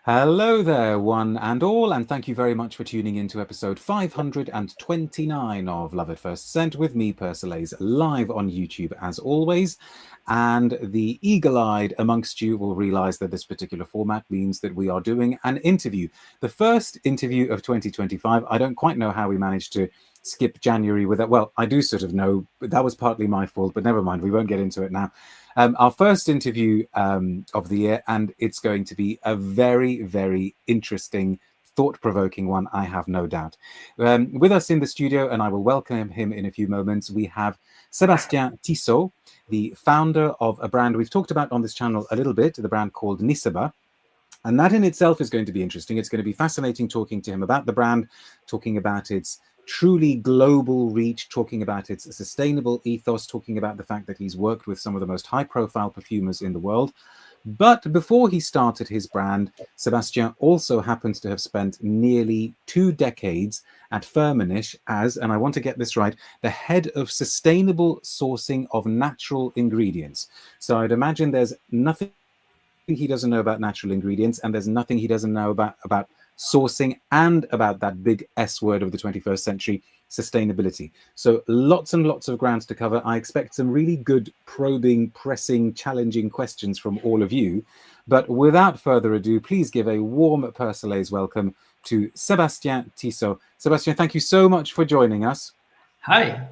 Hello there, one and all, and thank you very much for tuning in to episode 529 of Love at First Scent with me, Persolaise, live on YouTube as always. And the eagle-eyed amongst you will realize that this particular format means that we are doing an interview. The first interview of 2025. I don't quite know how we managed to skip January with that. Well, I do sort of know, but that was partly my fault, but never mind, we won't get into it now. Our first interview of the year, and it's going to be a very, very interesting, thought-provoking one, I have no doubt. With us in the studio, and I will welcome him in a few moments, we have Sebastien Tissot, the founder of a brand we've talked about on this channel a little bit, the brand called Nissaba. And that in itself is going to be interesting. It's going to be fascinating talking to him about the brand, talking about its truly global reach, talking about its sustainable ethos, talking about the fact that he's worked with some of the most high-profile perfumers in the world. But before he started his brand, Sebastien also happens to have spent nearly 2 decades at Firmenich as, and I want to get this right, the head of sustainable sourcing of natural ingredients. So I'd imagine there's nothing he doesn't know about natural ingredients, and there's nothing he doesn't know about sourcing and about that big S word of the 21st century, sustainability. So lots and lots of grounds to cover. I expect some really good, probing, pressing, challenging questions from all of you. But without further ado, please give a warm Persolaise welcome to Sebastien Tissot. Sebastien, thank you so much for joining us. Hi.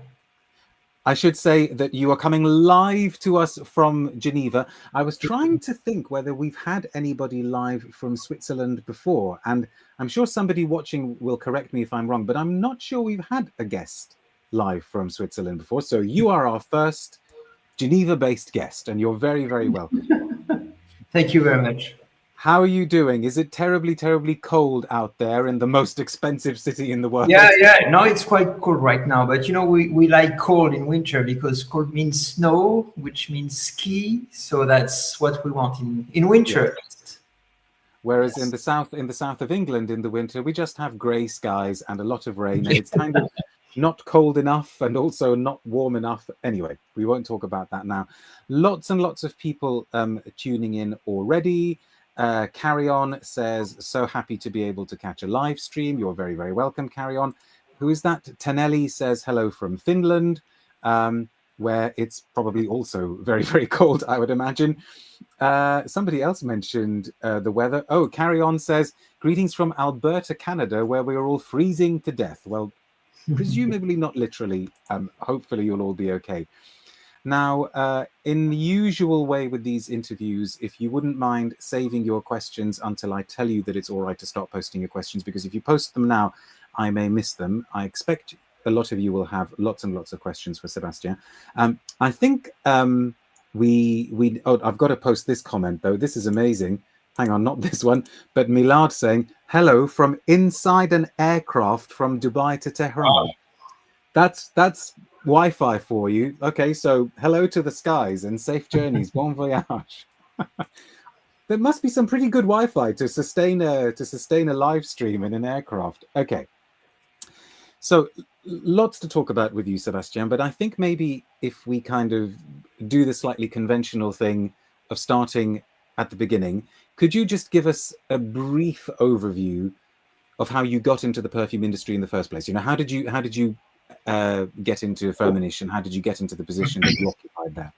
I should say that you are coming live to us from Geneva. I was trying to think whether we've had anybody live from Switzerland before, and I'm sure somebody watching will correct me if I'm wrong, but I'm not sure we've had a guest live from Switzerland before. So you are our first Geneva-based guest, and you're very, very welcome. Thank you very much. How are you doing? Is it terribly, terribly cold out there in the most expensive city in the world? Yeah. No, it's quite cold right now, but you know, we like cold in winter because cold means snow, which means ski. So that's what we want in winter. Yes. Whereas in the south of England in the winter, we just have grey skies and a lot of rain, and it's kind of not cold enough and also not warm enough. Anyway, we won't talk about that now. Lots and lots of people tuning in already. Carry On says, so happy to be able to catch a live stream. You're very, very welcome, Carry On. Who is that? Tanelli says hello from Finland, where it's probably also very, very cold, I would imagine. Somebody else mentioned the weather. Oh, Carry On says, greetings from Alberta, Canada, where we are all freezing to death. Well, presumably not literally. Hopefully you'll all be okay. Now, in the usual way with these interviews, if you wouldn't mind saving your questions until I tell you that it's all right to start posting your questions, because if you post them now, I may miss them. I expect a lot of you will have lots and lots of questions for Sebastien. I think I've got to post this comment, though. This is amazing. Hang on, not this one, but Milad saying, hello from inside an aircraft from Dubai to Tehran. Oh. That's Wi-Fi for you. Okay, so hello to the skies and safe journeys. Bon voyage. There must be some pretty good Wi-Fi to sustain a live stream in an aircraft. Okay. So lots to talk about with you, Sebastien, but I think maybe if we kind of do the slightly conventional thing of starting at the beginning, could you just give us a brief overview of how you got into the perfume industry in the first place? You know, how did you get into Firmenich, and how did you get into the position that you occupied there?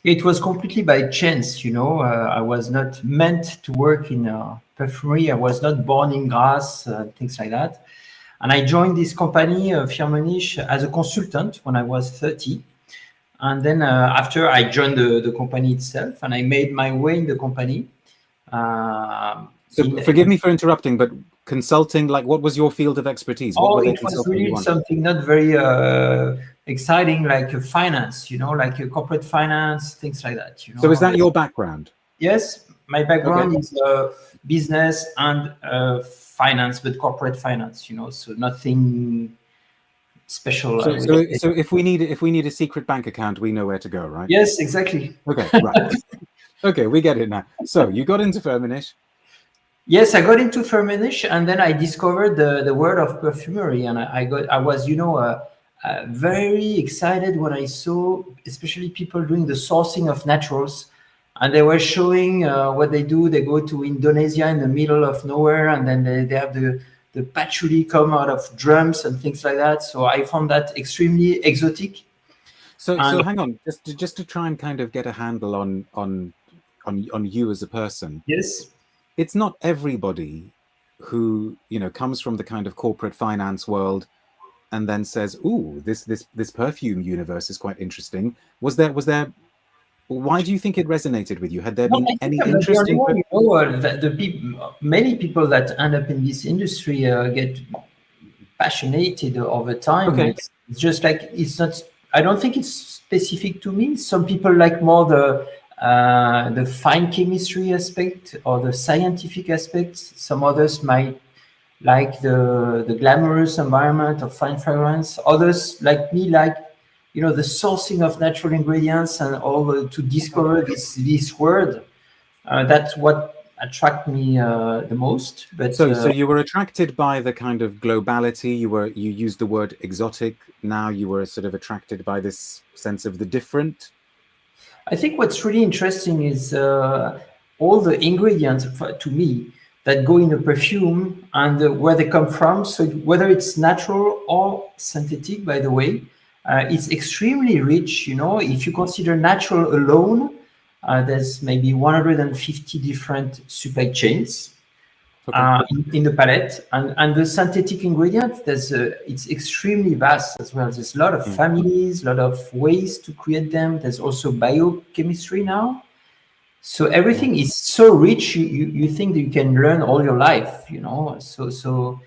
It was completely by chance, you know. I was not meant to work in perfumery. I was not born in Grasse, things like that. And I joined this company, Firmenich, as a consultant when I was 30. And then after I joined the company itself, and I made my way in the company. Forgive me for interrupting, but consulting, like, what was your field of expertise? What it was really something not very exciting, like finance, you know, like corporate finance, things like that. You know? So is that your background? Yes, my background is business and finance, but corporate finance, you know, so nothing special. So if we need a secret bank account, we know where to go, right? Yes, exactly. Okay, right. Okay, we get it now. So you got into Firmenich. Yes, I got into Firmenich, and then I discovered the world of perfumery, and I was, you know, very excited when I saw, especially people doing the sourcing of naturals, and they were showing what they do. They go to Indonesia in the middle of nowhere, and then they have the patchouli come out of drums and things like that. So I found that extremely exotic. So hang on, just to try and kind of get a handle on you as a person. Yes. It's not everybody who, you know, comes from the kind of corporate finance world and then says, "Ooh, this perfume universe is quite interesting." Was there? Why do you think it resonated with you? Had there No, been I think any I'm not the only interesting? one. You know, many people that end up in this industry get passionate over time. Okay. It's just like, it's not. I don't think it's specific to me. Some people like more the fine chemistry aspect or the scientific aspects. Some others might like the glamorous environment of fine fragrance. Others like me like, you know, the sourcing of natural ingredients and all to discover this world. That's what attract me the most. But So you were attracted by the kind of globality. You used the word exotic. Now you were sort of attracted by this sense of the different. I think what's really interesting is all the ingredients to me that go in a perfume and where they come from. So whether it's natural or synthetic, by the way, it's extremely rich. You know, if you consider natural alone, there's maybe 150 different supply chains. Okay. In the palette, and the synthetic ingredients, it's extremely vast as well. There's a lot of families, a lot of ways to create them. There's also biochemistry now, so everything is so rich. You think that you can learn all your life, you know. So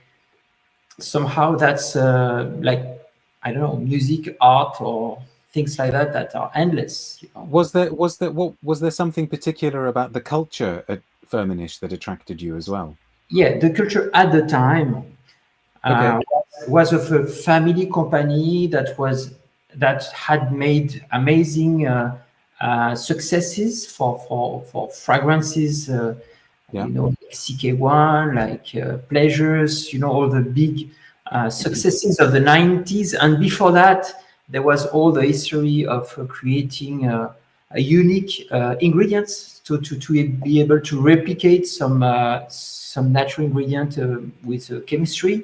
somehow that's like, I don't know, music, art, or things like that are endless, you know. Was there something particular about the culture at Firmenich that attracted you as well? Yeah, the culture at the time was of a family company that had made amazing successes for fragrances. You know, like CK1, like Pleasures. You know, all the big successes of the 90s, and before that, there was all the history of creating a unique ingredients to be able to replicate some natural ingredient with chemistry.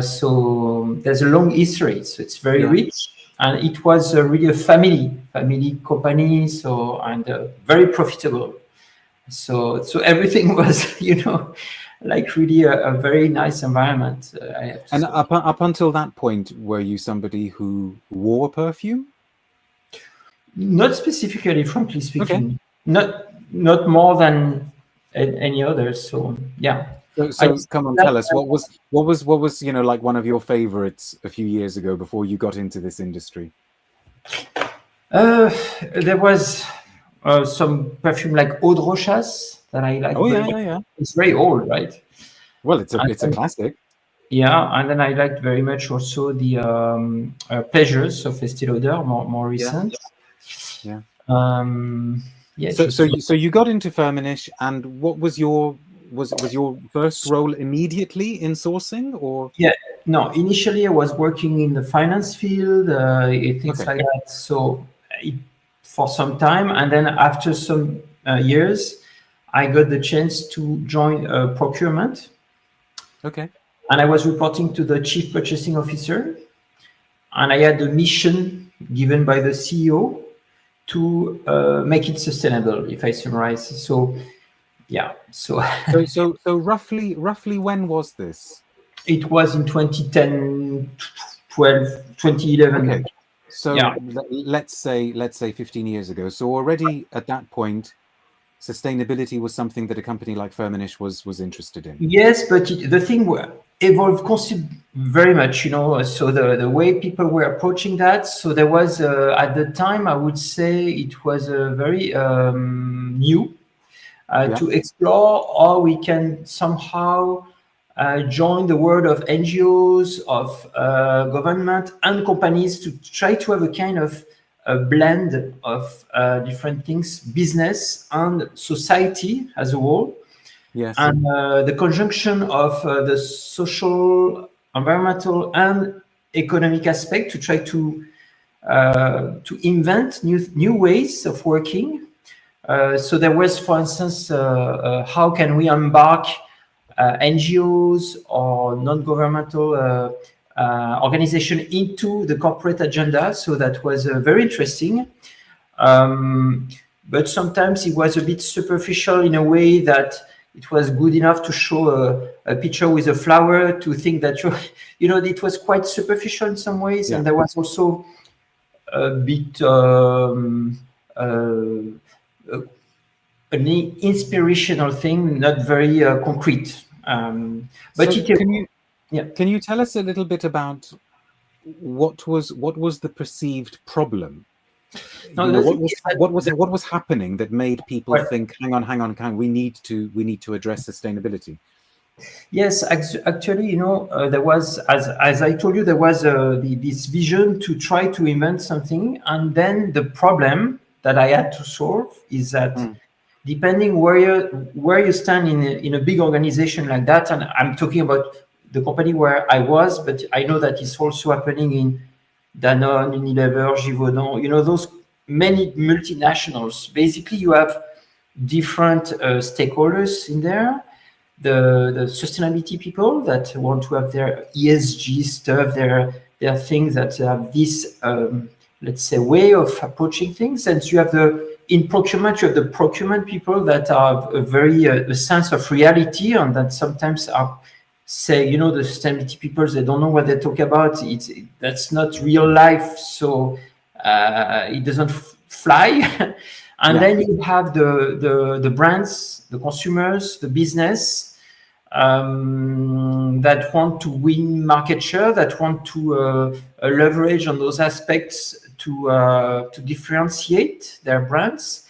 So there's a long history. So it's very rich, and it was really a family company. So, and very profitable. So everything was, you know, like really a very nice environment. And up until that point, were you somebody who wore perfume? Not specifically, frankly speaking. Okay. Not more than any other. So yeah. So come on, tell us what was you know, like one of your favorites a few years ago before you got into this industry? There was some perfume like Eau de Rochas that I like. Oh yeah. It's very old, right? Well, it's a classic. Yeah, and then I liked very much also the Pleasures of Estée Lauder, more recent. Yeah. Yeah. So you got into Firmenich, and what was your first role immediately in sourcing, or? Yeah, no. Initially, I was working in the finance field, things like that. So for some time, and then after some years, I got the chance to join procurement. Okay. And I was reporting to the chief purchasing officer, and I had a mission given by the CEO to make it sustainable, if I summarize. So yeah. So roughly when was this? It was in 2010, 12, 2011. Okay. So let's say 15 years ago. So already at that point, sustainability was something that a company like Firmenich was interested in. Yes, but the thing evolved very much, you know. So the way people were approaching that. So there was at the time, I would say it was very new to explore how we can somehow join the world of NGOs, of government and companies to try to have a kind of a blend of different things, business and society as a whole. Yes. And the conjunction of the social, environmental and economic aspect to try to invent new ways of working, So there was, for instance, how can we embark NGOs or non-governmental organization into the corporate agenda? So that was very interesting. But sometimes it was a bit superficial in a way that it was good enough to show a picture with a flower to think that it was quite superficial in some ways. Yeah. And there was also a bit an inspirational thing, not very concrete. But So yeah. Can you tell us a little bit about what was the perceived problem? No, what was happening that made people think, hang on, we need to address sustainability? Yes, actually, there was, as I told you, there was this vision to try to invent something, and then the problem that I had to solve is that depending where you stand in a big organization like that, and I'm talking about the company where I was, but I know that it's also happening in Danone, Unilever, Givaudan, those many multinationals. Basically, you have different stakeholders in there. The sustainability people that want to have their ESG stuff, their things that have this, let's say, way of approaching things. And you have in procurement, you have the procurement people that have a sense of reality, and that sometimes are say, the sustainability people, they don't know what they talk about. That's not real life, so it doesn't fly. And then you have the brands, the consumers, the business that want to win market share, that want to leverage on those aspects to differentiate their brands.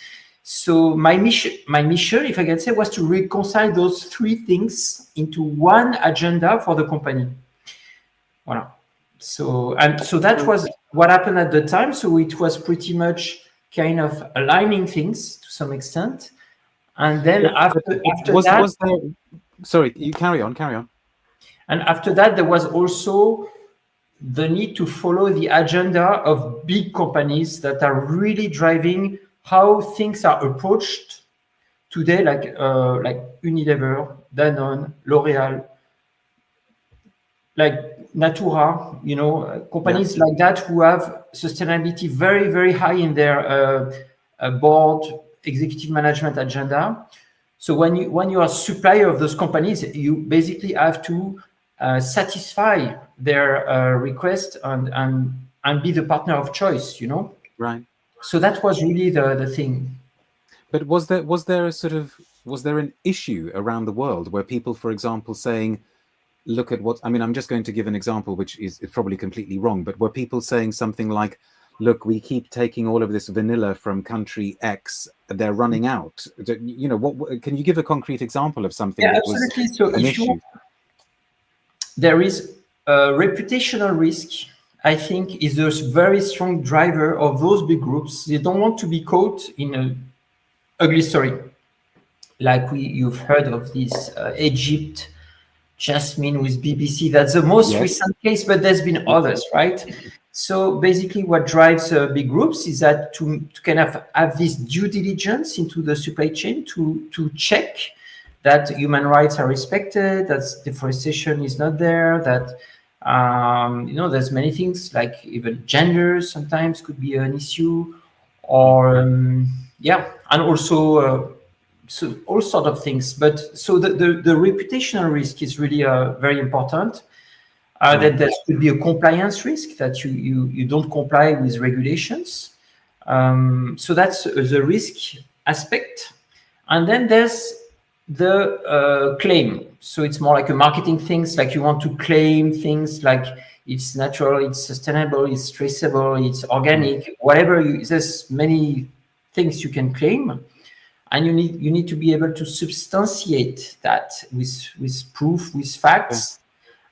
So my mission, if I can say, was to reconcile those three things into one agenda for the company. Voilà. So that was what happened at the time. So it was pretty much kind of aligning things to some extent. And then after that, sorry, you carry on. And after that, there was also the need to follow the agenda of big companies that are really driving how things are approached today, like Unilever, Danone, L'Oréal, like Natura, companies like that who have sustainability very, very high in their board executive management agenda. So when you are a supplier of those companies, you basically have to satisfy their request and be the partner of choice, Right. So that was really the thing. But was there an issue around the world where people, for example, saying, look at I'm just going to give an example, which is probably completely wrong, but were people saying something like, look, we keep taking all of this vanilla from country X, they're running out. What can you give a concrete example of something that absolutely. was So an issue? There is a reputational risk, I think, is a very strong driver of those big groups. They don't want to be caught in an ugly story. Like you've heard of this Egypt Jasmine with BBC. That's the most recent case, but there's been others, right? So basically what drives big groups is that to kind of have this due diligence into the supply chain to check that human rights are respected, that deforestation is not there, that there's many things like even gender sometimes could be an issue, or and also so all sort of things. But so the reputational risk is really very important. That there could be a compliance risk that you don't comply with regulations. So that's the risk aspect. And then there's the claim. So it's more like a marketing things, like you want to claim things like it's natural, it's sustainable, it's traceable, it's organic, whatever. There's many things you can claim. And you need to be able to substantiate that with proof, with facts.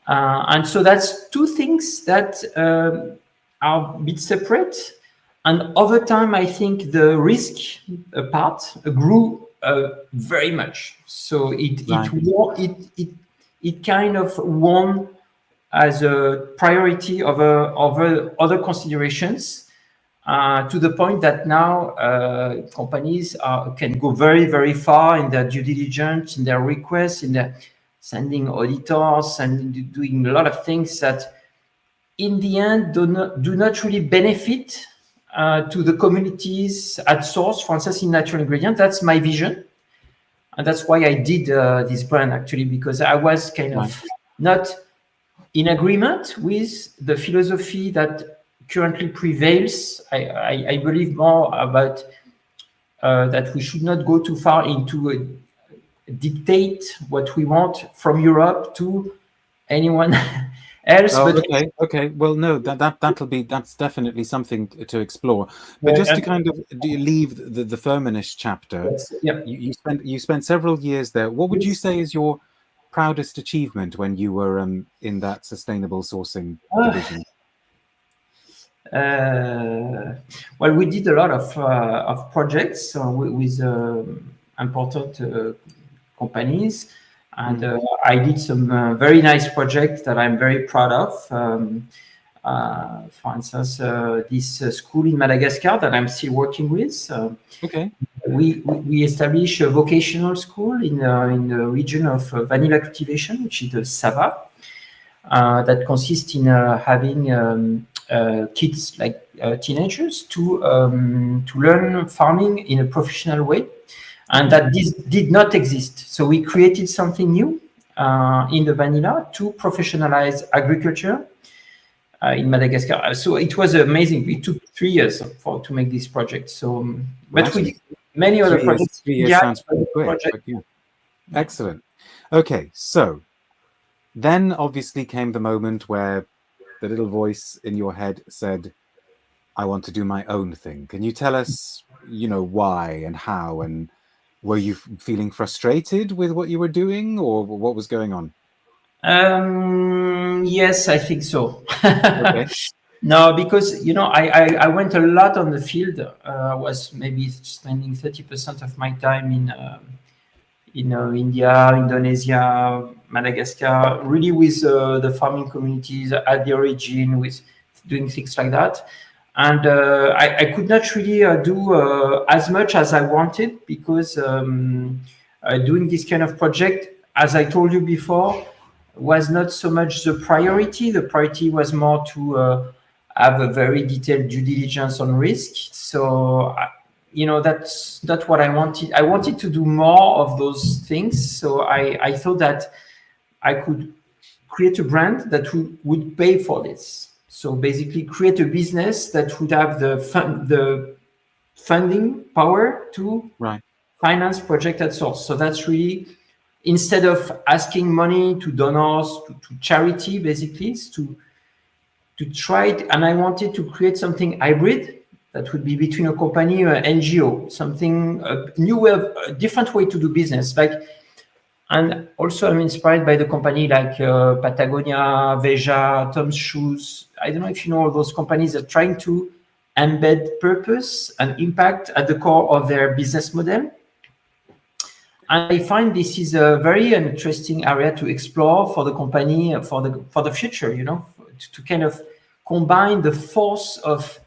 And so that's two things that are a bit separate. And over time, I think the risk part grew very much. So it kind of won as a priority over other considerations. to the point that now companies can go very, very far in their due diligence, in their requests, in their sending auditors and doing a lot of things that in the end do not really benefit to the communities at source. For instance, in natural ingredients, that's my vision. And that's why I did this brand, actually, because I was kind of not in agreement with the philosophy that currently prevails. I believe more about that we should not go too far into dictate what we want from Europe to anyone else. Oh, But okay. Well, no, that's definitely something to explore. But just to kind of leave the Firmenich chapter, yeah. you spent several years there. What would you say is your proudest achievement when you were in that sustainable sourcing division? Well, we did a lot of projects with important companies, and I did some very nice projects that I'm very proud of. For instance, this school in Madagascar that I'm still working with. Okay. We established a vocational school in the region of vanilla cultivation, which is the Sava, that consists in having kids like teenagers to learn farming in a professional way, and that this did not exist. So we created something new in the vanilla to professionalize agriculture in Madagascar. So it was amazing. It took 3 years to make this project. So, but we did many other projects. 3 years sounds pretty quick. But yeah. Excellent. Okay, so then obviously came the moment where the little voice in your head said, I want to do my own thing. Can you tell us, why and how? And were you feeling frustrated with what you were doing, or what was going on? Yes, I think so. Okay. No, because, I went a lot on the field. I was maybe spending 30% of my time in India, Indonesia, Madagascar, really with the farming communities at the origin, with doing things like that. And I could not really do as much as I wanted, because doing this kind of project, as I told you before, was not so much the priority. The priority was more to have a very detailed due diligence on risk. So that's not what I wanted. I wanted to do more of those things. So I thought that I could create a brand that would pay for this. So basically create a business that would have the funding power to finance project at source. So that's really, instead of asking money to donors, to charity, basically, to try it. And I wanted to create something hybrid that would be between a company or an NGO, something a new way, a different way to do business. And also I'm inspired by the company like Patagonia, Veja, Tom's Shoes. I don't know if you know all those companies that are trying to embed purpose and impact at the core of their business model. And I find this is a very interesting area to explore for the company, for the future, to kind of combine the force of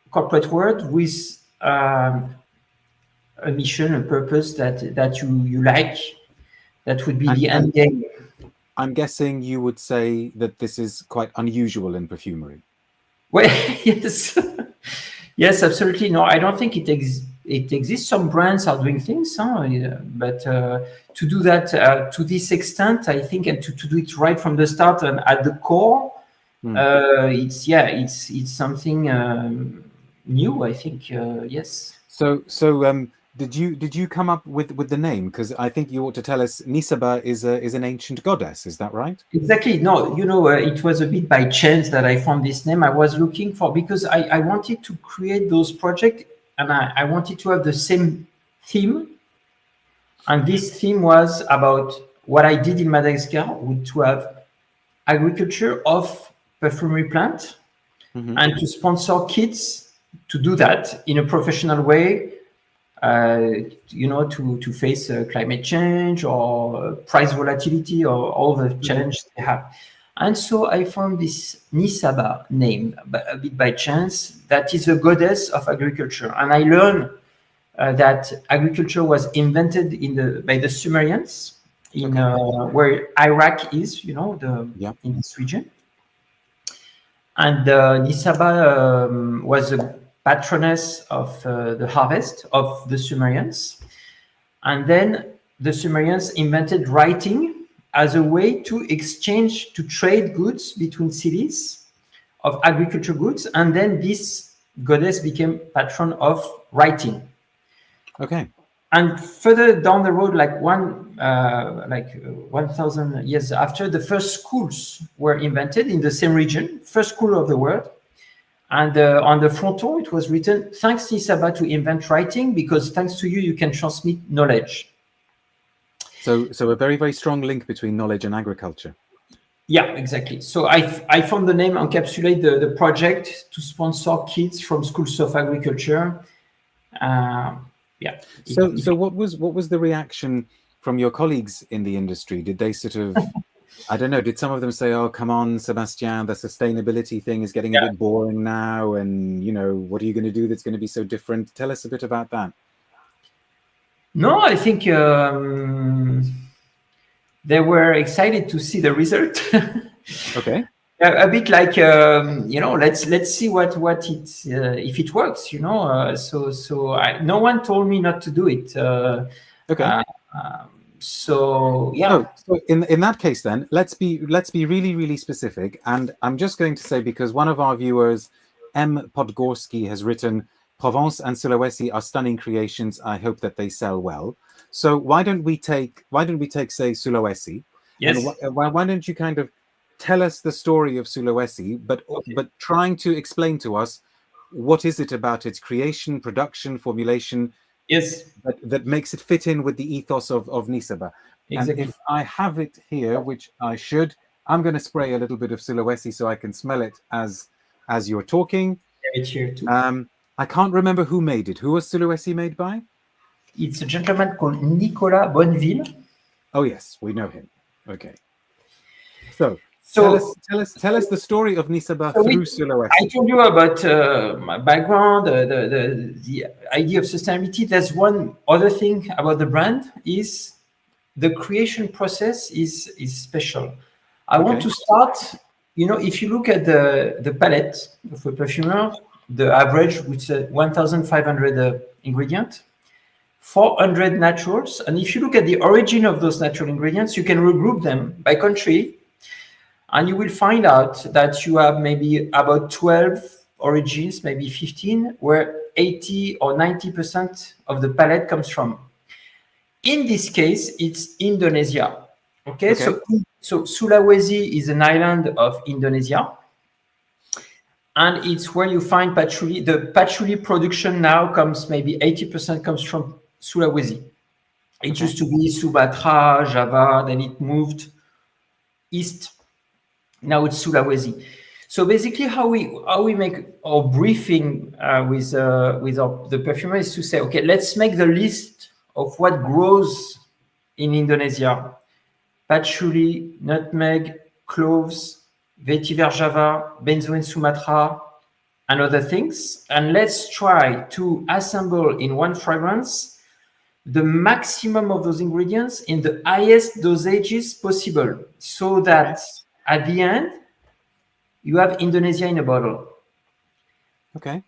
corporate world with a mission, a purpose that you like, that would be the end game. I'm guessing you would say that this is quite unusual in perfumery. Well, yes. Yes, absolutely. No, I don't think it exists. Some brands are doing things, but to do that to this extent, I think, and to do it right from the start and at the core, it's something new, I think. Yes. So did you come up with the name? Because I think you ought to tell us Nissaba is an ancient goddess. Is that right? Exactly. No, it was a bit by chance that I found this name. I was looking for, because I wanted to create those projects, and I wanted to have the same theme. And this theme was about what I did in Madagascar, to have agriculture of perfumery plant, and to sponsor kids to do that in a professional way, to face climate change or price volatility or all the challenges they have. And so I found this Nissaba name a bit by chance. That is a goddess of agriculture. And I learned that agriculture was invented by the Sumerians in where Iraq is, you know, in this region. And Nissaba was a patroness of the harvest of the Sumerians. And then the Sumerians invented writing as a way to exchange, to trade goods between cities of agriculture goods. And then this goddess became patron of writing. Okay. And further down the road, like 1,000 years after, the first schools were invented in the same region, first school of the world. And on the fronton, it was written, thanks Nissaba to invent writing, because thanks to you, you can transmit knowledge. So a very, very strong link between knowledge and agriculture. Yeah, exactly. So I found the name encapsulate the project to sponsor kids from schools of agriculture. So what was the reaction from your colleagues in the industry? Did they sort of, I don't know, did some of them say, oh, come on, Sebastien, the sustainability thing is getting a bit boring now, and, you know, what are you going to do that's going to be so different? Tell us a bit about that. No, I think they were excited to see the result. Okay. A bit like you know, let's see what it if it works, you know. No one told me not to do it. Okay. So yeah. So in that case, then let's be really, really specific. And I'm just going to say, because one of our viewers, M. Podgorski, has written, Provence and Sulawesi are stunning creations. I hope that they sell well. So why don't we take say Sulawesi? Yes. And why don't you kind of tell us the story of Sulawesi, but trying to explain to us what is it about its creation, production, formulation, that makes it fit in with the ethos of Nissaba. Exactly. And if I have it here, which I should, I'm going to spray a little bit of Sulawesi so I can smell it as you're talking. It's here too. I can't remember who made it. Who was Sulawesi made by? It's a gentleman called Nicolas Bonneville. Oh yes, we know him. Okay. So tell us the story of Nissaba through Sulawesi. I told you about my background, the idea of sustainability. There's one other thing about the brand is the creation process is special. I want to start, you know, if you look at the palette of a perfumer, the average, which is 1,500 ingredients, 400 naturals. And if you look at the origin of those natural ingredients, you can regroup them by country. And you will find out that you have maybe about 12 origins, maybe 15, where 80 or 90% of the palette comes from. In this case, it's Indonesia. Okay. So Sulawesi is an island of Indonesia. And it's where you find patchouli. The patchouli production now comes, maybe 80% comes from Sulawesi. It used to be Sumatra, Java, then it moved east. Now it's Sulawesi. So basically, how we make our briefing with the perfumer is to say, okay, let's make the list of what grows in Indonesia: patchouli, nutmeg, cloves, vetiver Java, benzoin Sumatra, and other things. And let's try to assemble in one fragrance the maximum of those ingredients in the highest dosages possible, so that at the end, you have Indonesia in a bottle. Okay.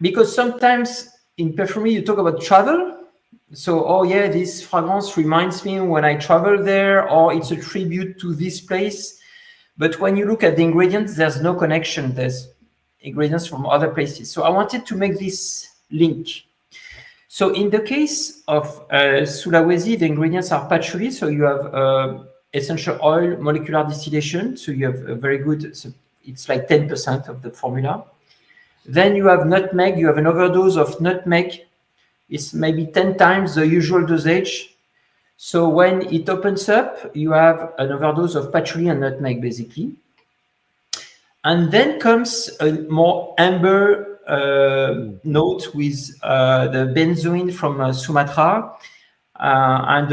Because sometimes in perfumery, you talk about travel. So, oh yeah, this fragrance reminds me when I travel there, or it's a tribute to this place. But when you look at the ingredients, there's no connection. There's ingredients from other places. So I wanted to make this link. So in the case of Sulawesi, the ingredients are patchouli. So you have essential oil, molecular distillation. So you have a very good, so it's like 10% of the formula. Then you have nutmeg. You have an overdose of nutmeg. It's maybe 10 times the usual dosage. So when it opens up, you have an overdose of patchouli and nutmeg, basically. And then comes a more amber note with the benzoin from Sumatra. and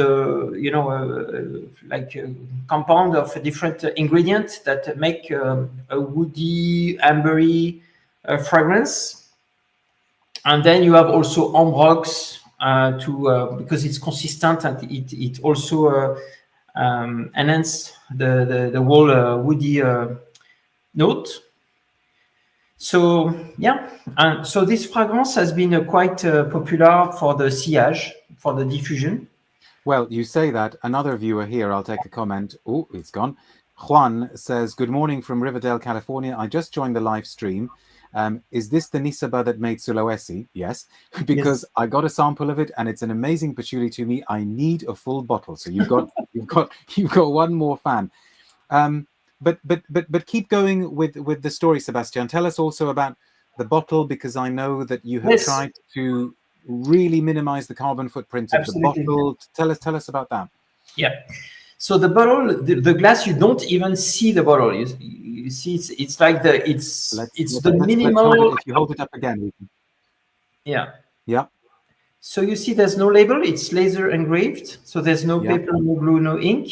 like a compound of different ingredients that make a woody, ambery fragrance. And then you have also ambrox because it's consistent, and it also enhance the whole woody note. So yeah, and so this fragrance has been quite popular for the sillage, for the diffusion. Well, you say that. Another viewer here, I'll take a comment. Oh, it's gone. Juan says, good morning from Riverdale, California. I just joined the live stream. Is this the Nissaba that made Sulawesi? Yes, because I got a sample of it and it's an amazing patchouli to me. I need a full bottle. So you've got one more fan. But keep going with the story, Sebastien. Tell us also about the bottle, because I know that you have tried to really minimize the carbon footprint of the bottle. Tell us about that. Yeah. So the bottle, the glass, you don't even see the bottle. You see, it's like it's the minimal. If you hold it up again. Yeah. Yeah. So you see, there's no label. It's laser engraved. So there's no paper, no glue, no ink.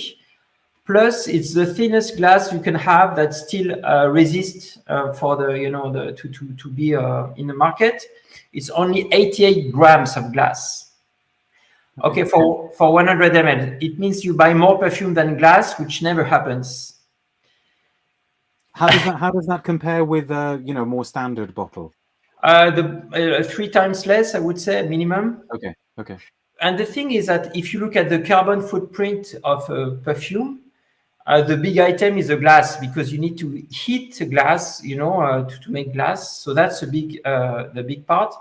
Plus, it's the thinnest glass you can have that still resists for the to be in the market. It's only 88 grams of glass. Okay, for 100 ml. It means you buy more perfume than glass, which never happens. How does that compare with more standard bottle? The 3 times less, I would say, minimum. Okay. And the thing is that if you look at the carbon footprint of perfume, the big item is the glass, because you need to heat the glass, to make glass. So that's the big part.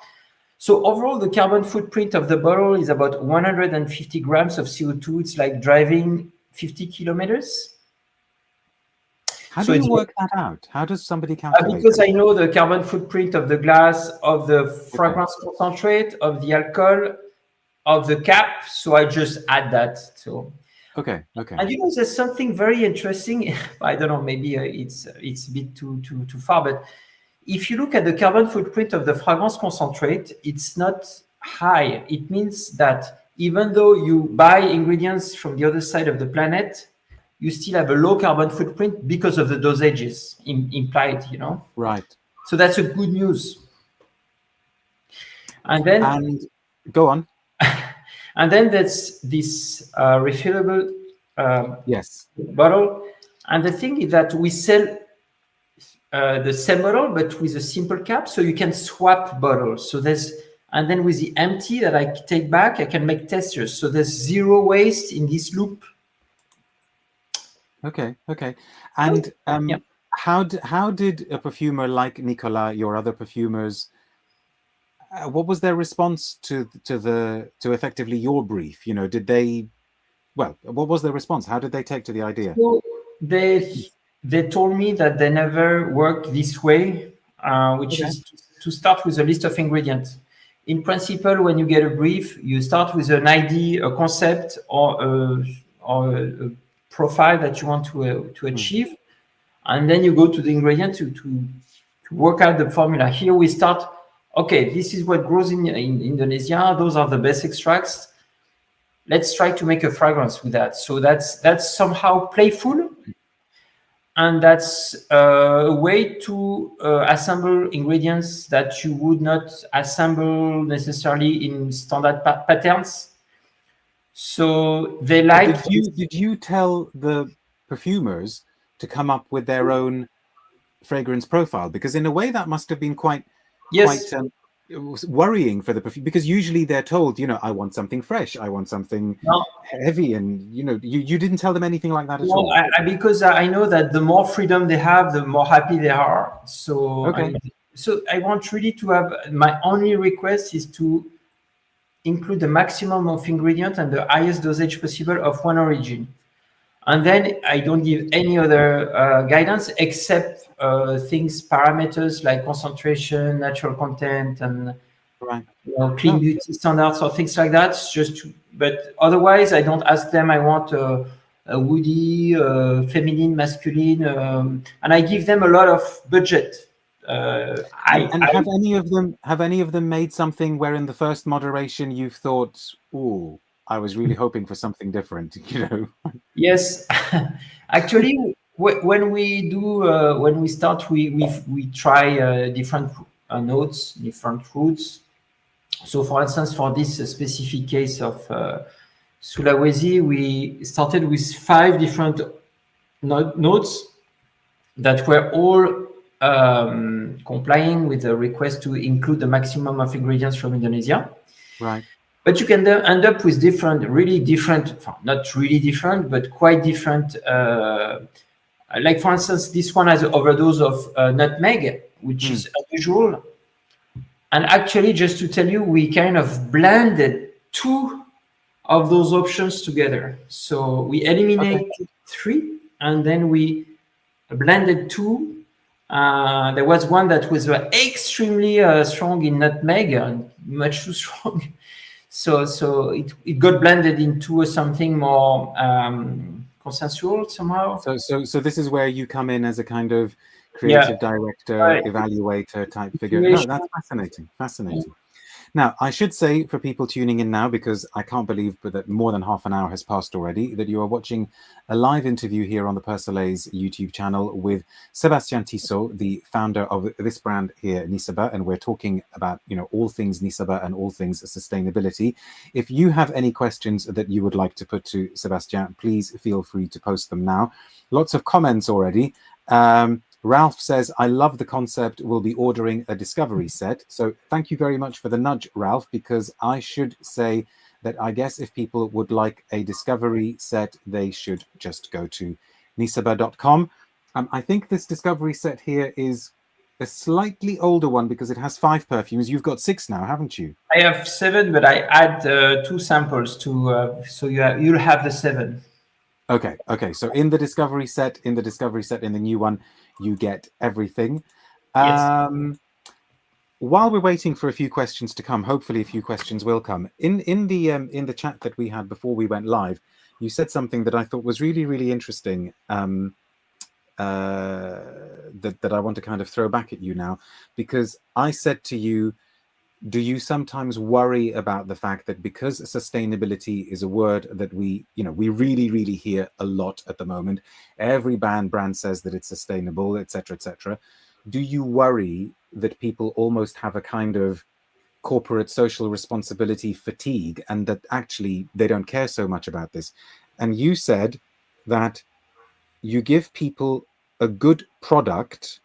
So overall, the carbon footprint of the bottle is about 150 grams of CO2. It's like driving 50 kilometers. How do you work that out? How does somebody calculate because that? I know the carbon footprint of the glass, of the fragrance concentrate, of the alcohol, of the cap. So I just add that. So okay. And there's something very interesting. I don't know, maybe it's a bit too far, but if you look at the carbon footprint of the fragrance concentrate, it's not high. It means that even though you buy ingredients from the other side of the planet, you still have a low carbon footprint because of the dosages implied, Right. So that's a good news. And then go on. And then that's this refillable bottle. And the thing is that we sell the same bottle, but with a simple cap, so you can swap bottles. So and then with the empty that I take back, I can make testers. So there's zero waste in this loop. Okay. And how did a perfumer like Nicolas, your other perfumers, what was their response to effectively your brief? Did they? Well, what was their response? How did they take to the idea? So they told me that they never worked this way, which is to start with a list of ingredients. In principle, when you get a brief, you start with an idea, a concept, or a profile that you want to achieve, and then you go to the ingredient to work out the formula. Here we start. Okay, this is what grows in Indonesia. Those are the best extracts. Let's try to make a fragrance with that. So that's somehow playful, and that's a way to assemble ingredients that you would not assemble necessarily in standard patterns. So they like. Did you tell the perfumers to come up with their own fragrance profile? Because in a way that must have been quite worrying for the perfume, because usually they're told, I want something fresh, I want something heavy, and you didn't tell them anything like that at all. Because I know that the more freedom they have, the more happy they are. So I want really to have, my only request is to include the maximum of ingredient and the highest dosage possible of one origin. And then I don't give any other guidance except things, parameters like concentration, natural content, and clean beauty standards or things like that. But otherwise, I don't ask them. I want a woody, feminine, masculine, and I give them a lot of budget. Have any of them made something where in the first moderation you've thought, "Ooh, I was really hoping for something different, you know. Yes, actually, when we do when we start, we try different notes, different roots. So, for instance, for this specific case of Sulawesi, we started with 5 different notes that were all complying with the request to include the maximum of ingredients from Indonesia. Right. But you can then end up with really different, not really different, but quite different. Like, for instance, this one has an overdose of nutmeg, which is unusual. And actually, just to tell you, we kind of blended 2 of those options together. So we eliminated 3, and then we blended 2. There was one that was extremely strong in nutmeg, much too strong. So it got blended into something more consensual somehow. So this is where you come in as a kind of creative director, evaluator type figure. No, that's fascinating. Fascinating. Now, I should say for people tuning in now, because I can't believe that more than half an hour has passed already, that you are watching a live interview here on the Persolaise YouTube channel with Sebastien Tissot, the founder of this brand here, Nissaba, and we're talking about, you know, all things Nissaba and all things sustainability. If you have any questions that you would like to put to Sebastien, please feel free to post them now. Lots of comments already. Ralph says, I love the concept, we'll be ordering a discovery set. So thank you very much for the nudge, Ralph, because I should say that I guess if people would like a discovery set, they should just go to nissaba.com. I think this discovery set here is a slightly older one because it has 5 perfumes. You've got 6 now, haven't you? I have 7, but I add 2 samples to, so you'll have the 7. Okay. So in the discovery set, in the new one, you get everything. Yes. While we're waiting for a few questions to come, hopefully a few questions will come. In the chat that we had before we went live, you said something that I thought was really, really interesting. That I want to kind of throw back at you now, because I said to you, do you sometimes worry about the fact that because sustainability is a word that we really, really hear a lot at the moment, every brand says that it's sustainable, etc., etc. Do you worry that people almost have a kind of corporate social responsibility fatigue and that actually they don't care so much about this? And you said that you give people a good product,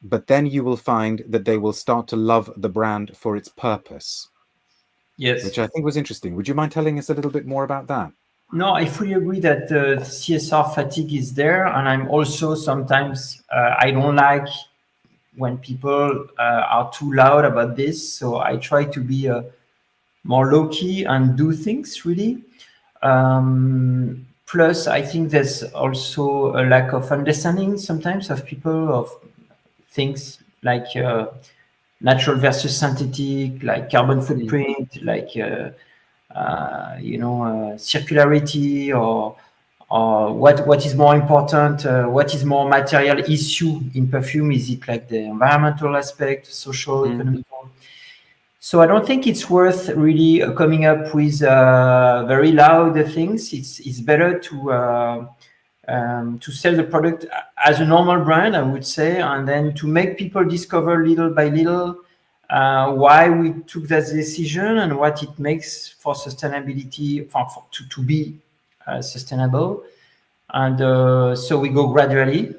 but then you will find that they will start to love the brand for its purpose. Yes. Which I think was interesting. Would you mind telling us a little bit more about that? No, I fully agree that CSR fatigue is there. And I'm also sometimes, I don't like when people are too loud about this. So I try to be more low-key and do things really. Plus, I think there's also a lack of understanding sometimes of people of things like natural versus synthetic, like carbon footprint, like circularity, or what is more important, what is more material issue in perfume? Is it like the environmental aspect, social, economical? So I don't think it's worth really coming up with very loud things. It's better to sell the product as a normal brand, I would say, and then to make people discover little by little why we took that decision and what it makes for sustainability, to be sustainable. And so we go gradually.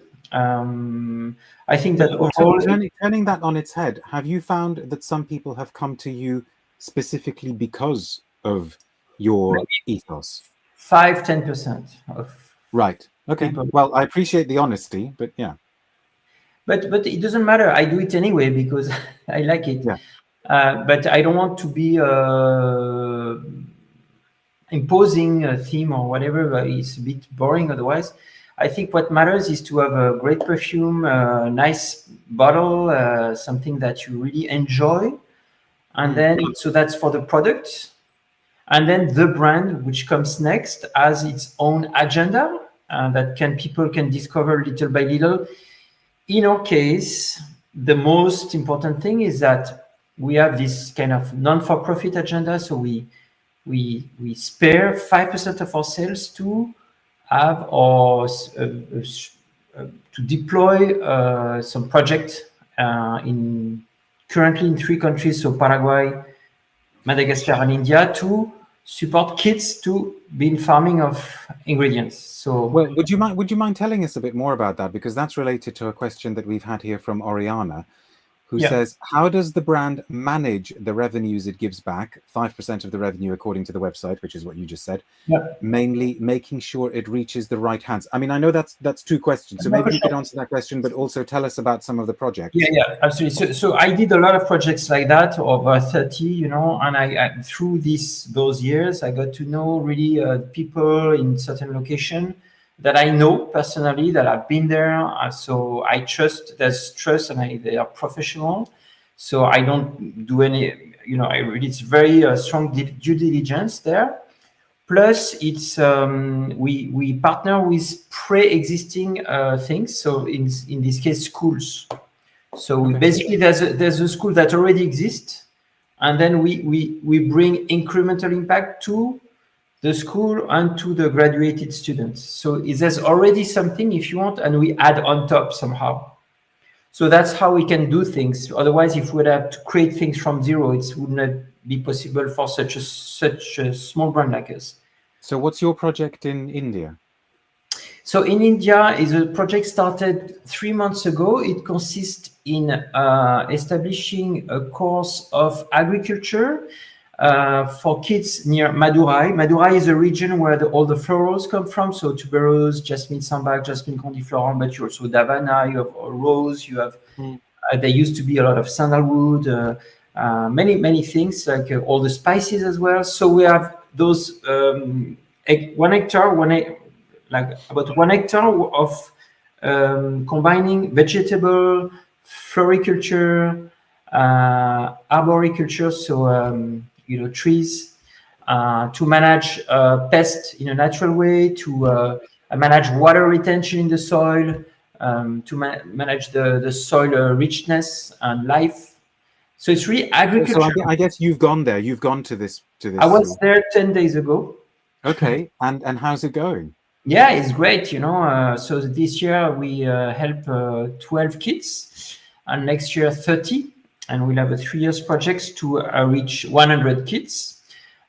I think that overall, turning that on its head, have you found that some people have come to you specifically because of your ethos? 5-10% of right. Okay. People. Well, I appreciate the honesty, but yeah. But it doesn't matter. I do it anyway because I like it. Yeah. But I don't want to be imposing a theme or whatever. It's a bit boring otherwise. I think what matters is to have a great perfume, a nice bottle, something that you really enjoy. And then, so that's for the product. And then the brand, which comes next, has its own agenda that people can discover little by little. In our case, the most important thing is that we have this kind of non-for-profit agenda. So we we spare 5% of our sales to have or to deploy some project in currently in 3 countries, so Paraguay, Madagascar, and India, to support kids to be in farming of ingredients. So, well, would you mind telling us a bit more about that, because that's related to a question that we've had here from Oriana, who says, how does the brand manage the revenues it gives back, 5% of the revenue according to the website, which is what you just said, mainly making sure it reaches the right hands? I mean, I know that's 2 questions, so maybe you could answer that question, but also tell us about some of the projects. Yeah, absolutely. So I did a lot of projects like that, over 30, and I through those years, I got to know really people in certain location that I know personally, that I've been there. So I trust, there's trust, and they are professional. So I don't do any, it's very strong due diligence there. Plus, it's we partner with pre-existing things. So in this case, schools. So basically, there's a school that already exists, and then we bring incremental impact to the school and to the graduated students. So there's already something, if you want, and we add on top somehow. So that's how we can do things. Otherwise, if we would have to create things from zero, it would not be possible for such a small brand like us. So what's your project in India? So in India is a project started 3 months ago. It consists in establishing a course of agriculture for kids near Madurai. Madurai is a region where all the florals come from. So tuberose, jasmine sambac, jasmine condiflorant, but you also davana, you have rose, you have, there used to be a lot of sandalwood, many things, like all the spices as well. So we have those 1 hectare, like about 1 hectare of combining vegetable, floriculture, arboriculture, so trees, to manage pests in a natural way, to manage water retention in the soil, to manage the soil richness and life. So it's really agriculture. So I guess you've gone there. You've gone to this. I was there 10 days ago. Okay, and how's it going? Yeah, it's great. So this year we help 12 kids, and next year 30. And we'll have a 3 years project to reach 100 kids,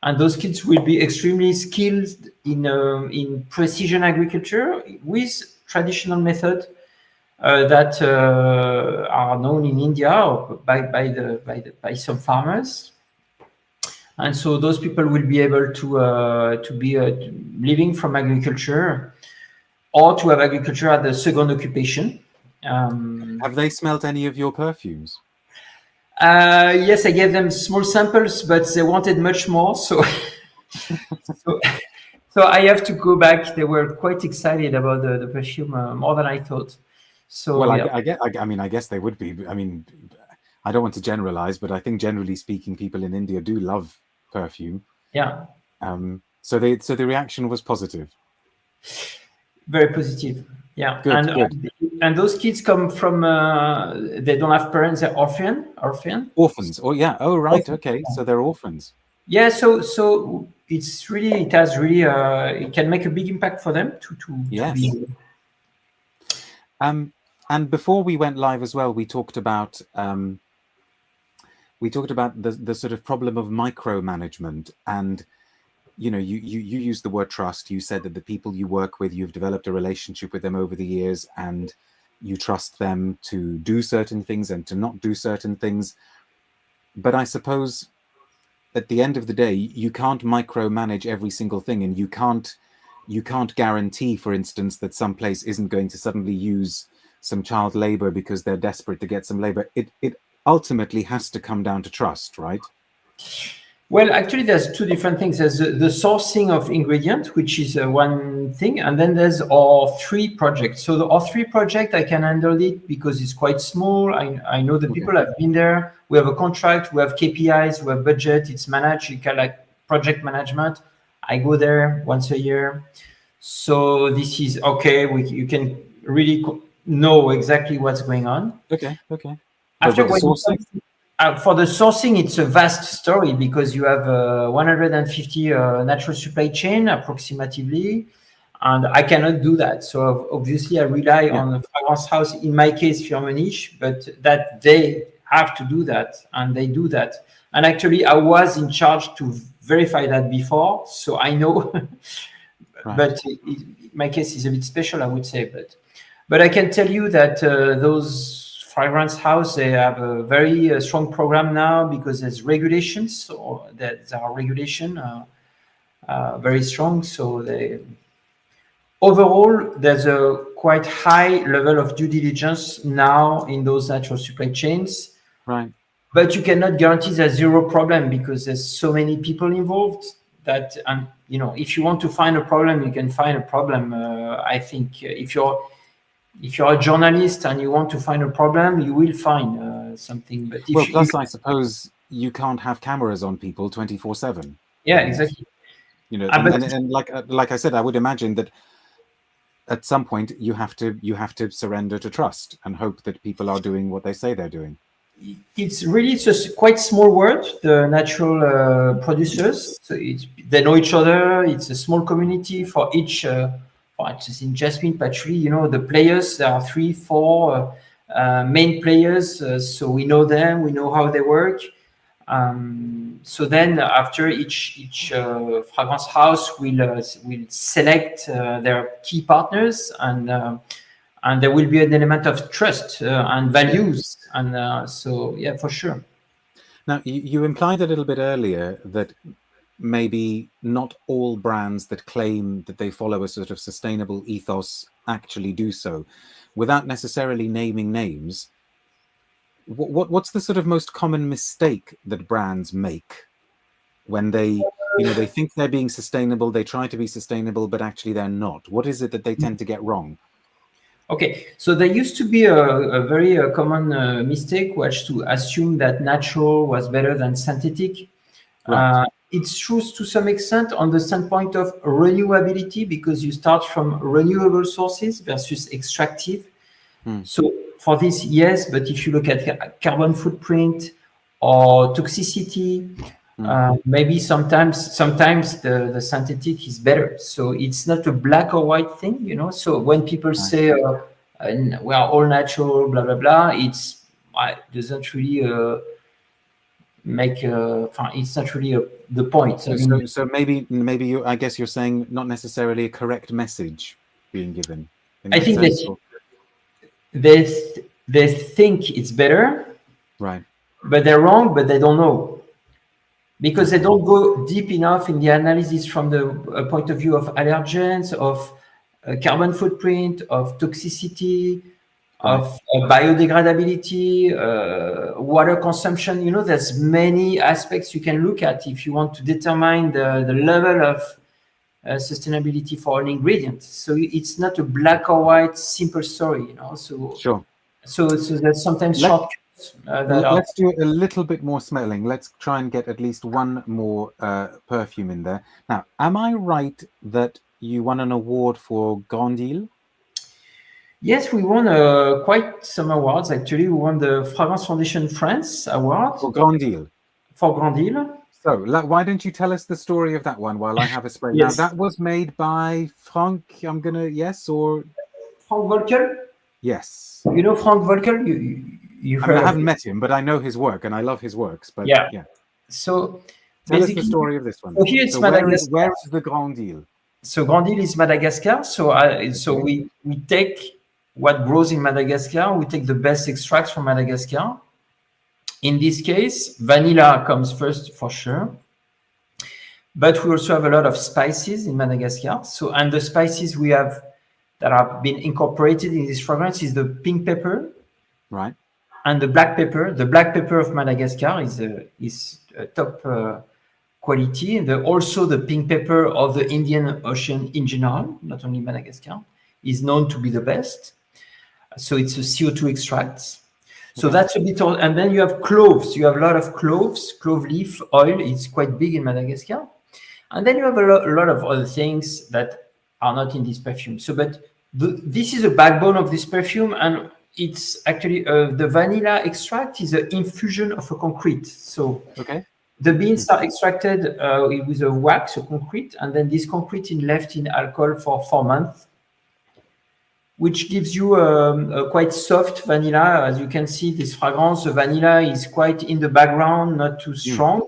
and those kids will be extremely skilled in precision agriculture with traditional method that are known in India by some farmers. And so those people will be able to be living from agriculture, or to have agriculture as the second occupation. Have they smelt any of your perfumes? Yes, I gave them small samples, but they wanted much more. So I have to go back. They were quite excited about the perfume, more than I thought. So well, I guess they would be. I mean, I don't want to generalize, but I think generally speaking, people in India do love perfume. Yeah. So the reaction was positive. Very positive. Yeah. Good. And those kids come from, they don't have parents, they're orphans. Orphans. Oh, yeah. Oh, right. Okay. So they're orphans. Yeah. So it can make a big impact for them to yes. be. And before we went live as well, we talked about the sort of problem of micromanagement, and you used the word trust. You said that the people you work with, you've developed a relationship with them over the years, and you trust them to do certain things and to not do certain things. But I suppose at the end of the day, you can't micromanage every single thing, and you can't guarantee, for instance, that some place isn't going to suddenly use some child labor because they're desperate to get some labor. It ultimately has to come down to trust, right? Well, actually, there's 2 different things. There's the sourcing of ingredients, which is one thing, and then there's our 3 projects. So our 3 project, I can handle it because it's quite small. I know the people have been there. We have a contract, we have KPIs, we have budget. It's managed. You can like project management. I go there once a year. So this is okay. You can really know exactly what's going on. Okay. After For the sourcing, it's a vast story because you have 150 natural supply chain approximately, and I cannot do that. So obviously, I rely on the fragrance house. In my case, Firmenich, but that they have to do that, and they do that. And actually, I was in charge to verify that before, so I know. But my case is a bit special, I would say. But I can tell you that those fragrance house, they have a very strong program now because there's regulations, or there are regulation very strong. So overall, there's a quite high level of due diligence now in those natural supply chains. Right. But you cannot guarantee there's zero problem because there's so many people involved that, if you want to find a problem, you can find a problem. I think if you're a journalist and you want to find a problem, you will find something. But plus, I suppose you can't have cameras on people 24/7. Yeah, exactly. And like I said, I would imagine that at some point you have to surrender to trust and hope that people are doing what they say they're doing. It's a quite small world, the natural producers. So they know each other. It's a small community for each. It's in Jasmine, Patchouli, the players, there are 3, 4 main players. So we know them, we know how they work. So then after each fragrance house will select their key partners, and there will be an element of trust and values. And so, yeah, for sure. Now, you implied a little bit earlier that maybe not all brands that claim that they follow a sort of sustainable ethos actually do so. Without necessarily naming names, what's the sort of most common mistake that brands make when they think they're being sustainable, they try to be sustainable, but actually they're not? What is it that they tend to get wrong? Okay, so there used to be a very common mistake, which to assume that natural was better than synthetic. Right. It's true to some extent on the standpoint of renewability, because you start from renewable sources versus extractive. So for this, yes, but if you look at carbon footprint or toxicity, maybe sometimes the synthetic is better. So it's not a black or white thing, So when people say we are all natural, blah blah blah, it doesn't really make. It's not really the point. So maybe I guess you're saying not necessarily a correct message being given. I think they think it's better, right? But they're wrong, but they don't know, because they don't go deep enough in the analysis from the point of view of allergens, of carbon footprint, of toxicity, of biodegradability, water consumption. There's many aspects you can look at if you want to determine the level of sustainability for an ingredient. So it's not a black or white simple story, So sure. So there's sometimes shortcuts. Let's do a little bit more smelling. Let's try and get at least one more perfume in there. Now, am I right that you won an award for Grand Île? Yes, we won quite some awards. Actually, we won the Fragrance Foundation France award for Grand Île. For Grand Île. So, why don't you tell us the story of that one while I have a spray? Yes. Now, that was made by Frank. Frank Volkel. Yes. You know Frank Volkel? I haven't met him, but I know his work and I love his works. But yeah. So tell us the story of this one. So here it's Madagascar. Where is the Grand Île? So Grand Île is Madagascar. So we take what grows in Madagascar. We take the best extracts from Madagascar. In this case, vanilla comes first for sure. But we also have a lot of spices in Madagascar. And the spices we have that have been incorporated in this fragrance is the pink pepper, right, and the black pepper. The black pepper of Madagascar is top quality, and also the pink pepper of the Indian Ocean in general, not only Madagascar, is known to be the best. So it's a CO2 extract. So that's a bit, and then you have cloves. You have a lot of cloves, clove leaf oil. It's quite big in Madagascar. And then you have a lot of other things that are not in this perfume. So, but this is a backbone of this perfume. And it's actually the vanilla extract is an infusion of a concrete. So Okay. the beans are extracted with a wax, a concrete, and then this concrete is left in alcohol for 4 months, which gives you a quite soft vanilla. As you can see, this fragrance, the vanilla is quite in the background, not too strong.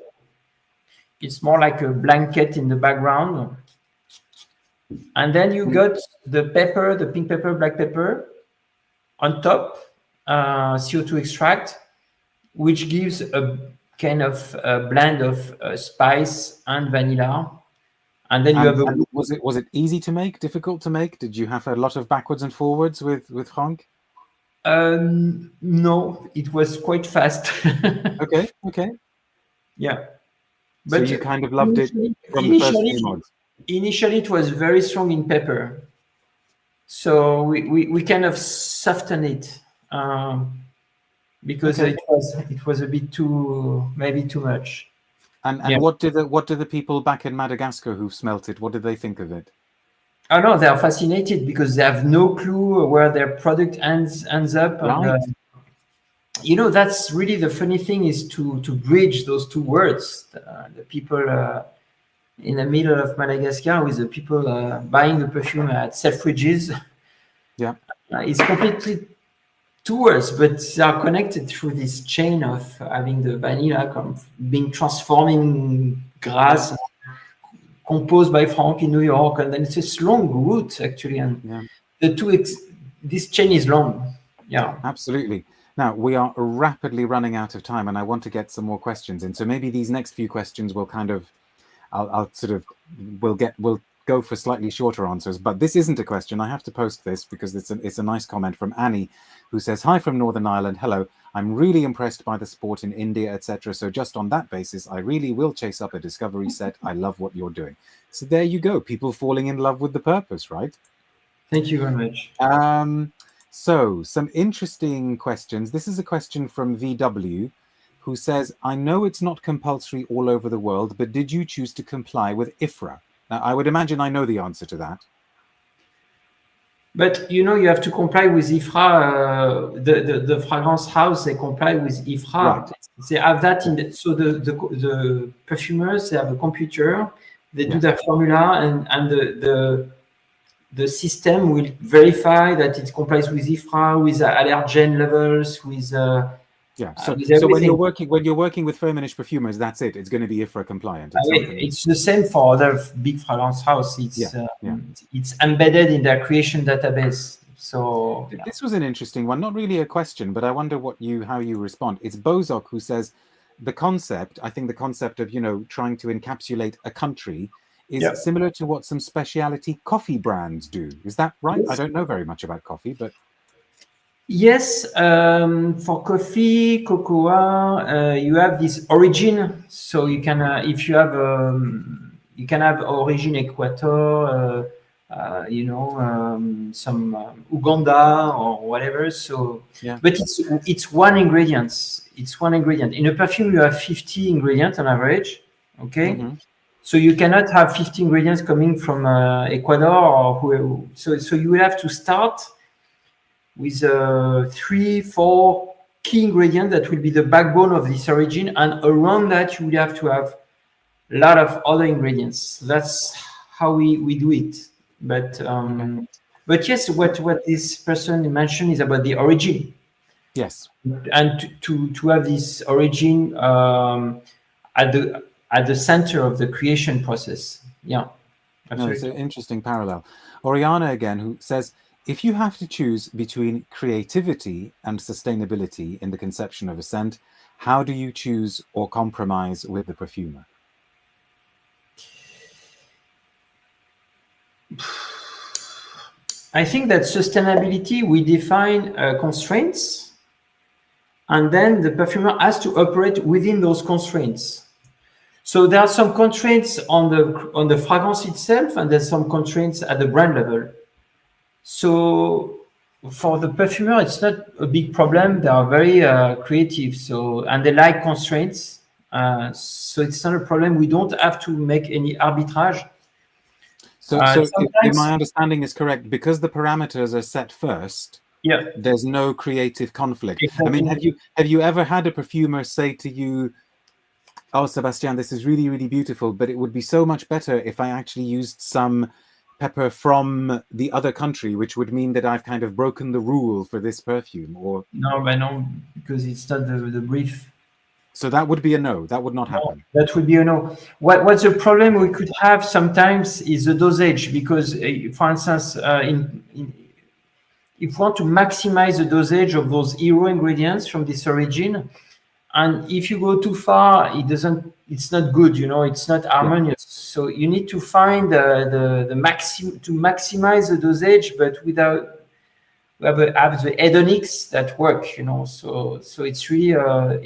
It's more like a blanket in the background. And then you got the pepper, the pink pepper, black pepper on top, CO2 extract, which gives a kind of a blend of spice and vanilla. And then you have and was it easy to make, difficult to make? Did you have a lot of backwards and forwards with Franck? No, it was quite fast. Okay. Yeah. But so you kind of loved it from the first few months. Initially, it was very strong in pepper. So we kind of softened it because it was a bit maybe too much. And what did the people back in Madagascar who smelt it, what did they think of it? Oh no, they are fascinated because they have no clue where their product ends up. Right. And, you know, that's really the funny thing is to bridge those two words. The people in the middle of Madagascar with the people buying the perfume at Selfridges. Yeah. It's completely two words, but they are connected through this chain of having the vanilla being transforming grass composed by Franck in New York, and then it's this long route actually, and the two this chain is long. Yeah, absolutely. Now we are rapidly running out of time, and I want to get some more questions in. So maybe these next few questions will kind of, we'll go for slightly shorter answers. But this isn't a question. I have to post this because it's a nice comment from Annie, who says, "Hi from Northern Ireland. Hello. I'm really impressed by the sport in India, etc. So just on that basis, I really will chase up a discovery set. I love what you're doing." So there you go. People falling in love with the purpose, right? Thank you very much. So some interesting questions. This is a question from VW, who says, "I know it's not compulsory all over the world, but did you choose to comply with IFRA?" Now, I would imagine I know the answer to that. But you know, you have to comply with IFRA. The fragrance house, they comply with IFRA. Right. They have that in. So the perfumers, they have a computer. They do their formula, and the system will verify that it complies with IFRA, with allergen levels, with So when you're working with Firmenich perfumers, that's it. It's going to be IFRA compliant. It's the same for other big fragrance house. It's embedded in their creation database. So this was an interesting one. Not really a question, but I wonder how you respond. It's Bozok who says the concept. I think the concept of trying to encapsulate a country is similar to what some specialty coffee brands do. Is that right? Yes. I don't know very much about coffee, but yes, for coffee, cocoa, you have this origin. So you can, if you have, you can have origin Equator, some Uganda or whatever. So, but it's one ingredient. It's one ingredient. In a perfume, you have 50 ingredients on average. Okay. Mm-hmm. So you cannot have 50 ingredients coming from Ecuador or so you will have to start with 3-4 key ingredients that will be the backbone of this origin, and around that you will have to have a lot of other ingredients. That's how we do it. But yes, what this person mentioned is about the origin. Yes, and to have this origin at the center of the creation process. Yeah, absolutely. No, it's an interesting parallel. Oriana again, who says, if you have to choose between creativity and sustainability in the conception of a scent, how do you choose or compromise with the perfumer? I think that sustainability, we define constraints, and then the perfumer has to operate within those constraints. So there are some constraints on the fragrance itself, and there's some constraints at the brand level. So for the perfumer, it's not a big problem. They are very creative, and they like constraints. So it's not a problem. We don't have to make any arbitrage. So if my understanding is correct, because the parameters are set first, Yeah, There's no creative conflict. I mean, exactly. have you ever had a perfumer say to you, "Oh, Sebastien, this is really, really beautiful, but it would be so much better if I actually used some pepper from the other country, which would mean that I've kind of broken the rule for this perfume," or No, but no, because it's not the brief. so that would be a no. That would not No, happen. that would be a no. What's the problem we could have sometimes is the dosage, because, for instance, if we want to maximize the dosage of those hero ingredients from this origin, and if you go too far, it's not good, it's not Yeah. harmonious. So you need to find the maximum to maximize the dosage, but without have the hedonics that work, so it's really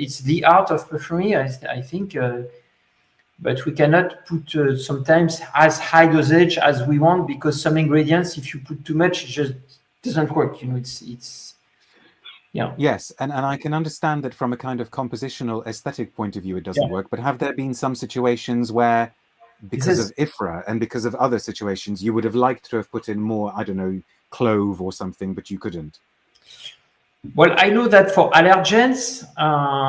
it's the art of perfumery, I think, but we cannot put sometimes as high dosage as we want, because some ingredients, if you put too much, it just doesn't work, it's yeah. Yes, and I can understand that from a kind of compositional aesthetic point of view, it doesn't Yeah. work. But have there been some situations where, This because is of IFRA and because of other situations, you would have liked to have put in more, I don't know, clove or something, but you couldn't? Well, I know that for allergens,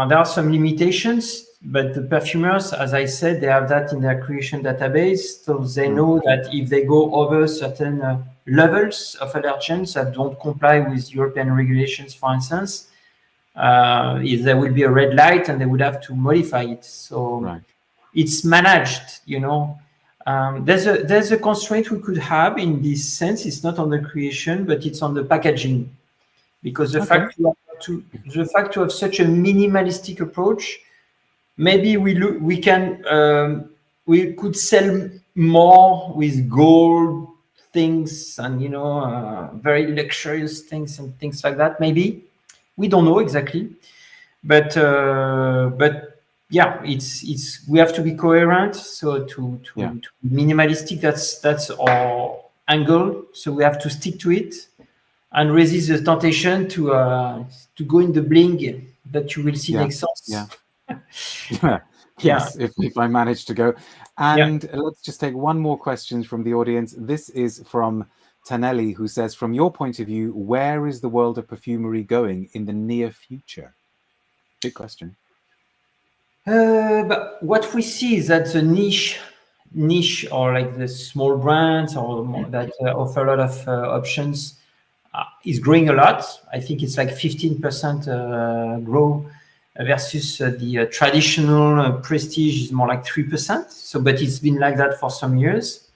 there are some limitations, but the perfumers, as I said, they have that in their creation database. So they know that if they go over certain levels of allergens that don't comply with European regulations, for instance, if there will be a red light and they would have to modify it. So Right. it's managed, there's a constraint we could have in this sense. It's not on the creation, but it's on the packaging. Because the Okay. fact to have such a minimalistic approach, maybe we could sell more with gold things and very luxurious things and things like that. Maybe we don't know exactly, but yeah, it's we have to be coherent. So to be minimalistic, that's our angle. So we have to stick to it and resist the temptation to go in the bling that you will see next month. Yeah. Yeah. Yes, if I manage to go. Yeah. And let's just take one more question from the audience. This is from Tanelli, who says, from your point of view, where is the world of perfumery going in the near future? Big question. But what we see is that the niche, or like the small brands, or that offer a lot of options, is growing a lot. I think it's like 15% grow versus the traditional prestige is more like 3%. So, but it's been like that for some years.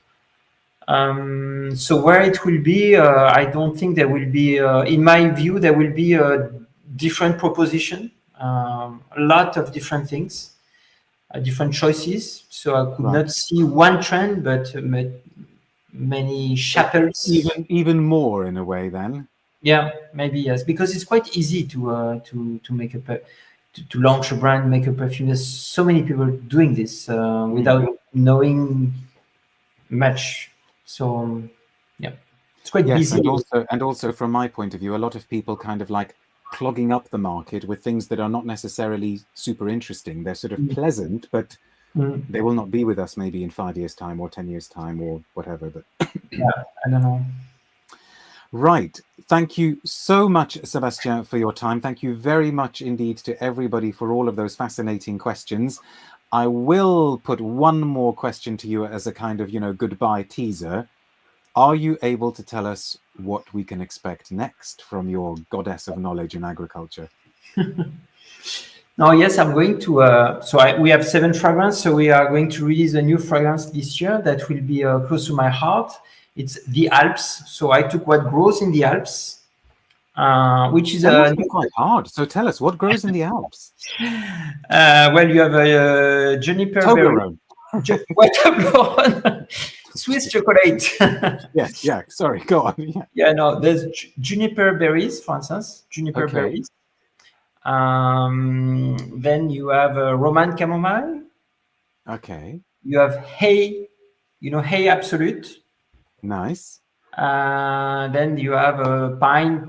So where it will be, I don't think there will be, in my view, there will be a different proposition, a lot of different things, different choices. So I could not see one trend, but many chapters. Even more in a way, then. Yeah, maybe yes, because it's quite easy to make to launch a brand, make a perfume. There's so many people doing this without knowing much. So yeah, it's quite busy. And also from my point of view, a lot of people kind of like clogging up the market with things that are not necessarily super interesting. They're sort of pleasant, but they will not be with us maybe in 5 years' time or 10 years' time or whatever. But yeah, I don't know. Right. Thank you so much, Sebastien, for your time. Thank you very much indeed to everybody for all of those fascinating questions. I will put one more question to you as a kind of, goodbye teaser. Are you able to tell us what we can expect next from your goddess of knowledge in agriculture? No, yes, I'm going to. We have 7 fragrances, so we are going to release a new fragrance this year that will be close to my heart. It's the Alps. So I took what grows in the Alps, which is quite hard. So tell us, what grows in the Alps? Well, you have a juniper Toblerone. Toblerone. Swiss chocolate. Yes, yeah. Sorry, go on. Yeah, no, there's juniper berries, for instance, berries. Then you have Roman chamomile. Okay. You have hay, hay absolute. Nice. Then you have a pine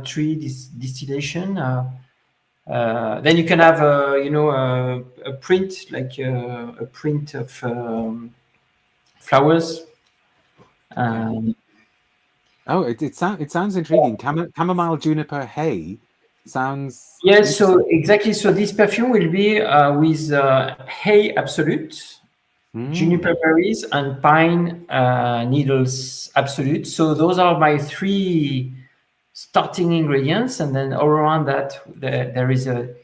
tree distillation. Then you can have a print, like a print of flowers. Okay. Oh, it sounds intriguing. Chamomile juniper hay sounds Yes, so interesting. exactly. So this perfume will be with Hay Absolute, juniper berries, and pine needles Absolute. So those are my three starting ingredients, and then all around that there is an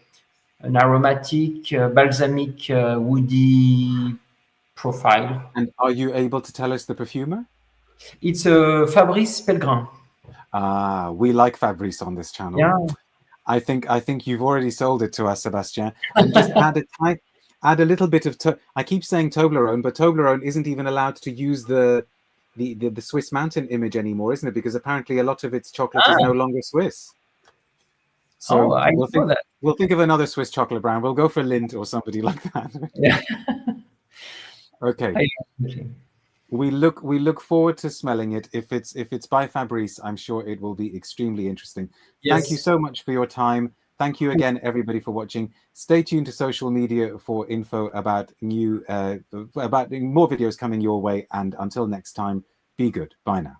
aromatic, balsamic, woody profile. And are you able to tell us the perfumer? It's a Fabrice Pellegrin. Ah, we like Fabrice on this channel. Yeah. I think you've already sold it to us, Sebastien. And just add a little bit of I keep saying Toblerone, but Toblerone isn't even allowed to use the Swiss mountain image anymore, isn't it? Because apparently a lot of its chocolate is no longer Swiss. Oh, So I know that. we'll think of another Swiss chocolate brand. We'll go for Lindt or somebody like that. Yeah. Okay. I know. We look forward to smelling it. If it's by Fabrice, I'm sure it will be extremely interesting. Thank you Yes. so much for your time. Thank you again, everybody, for watching. Stay tuned to social media for info about about more videos coming your way. And until next time, be good. Bye now.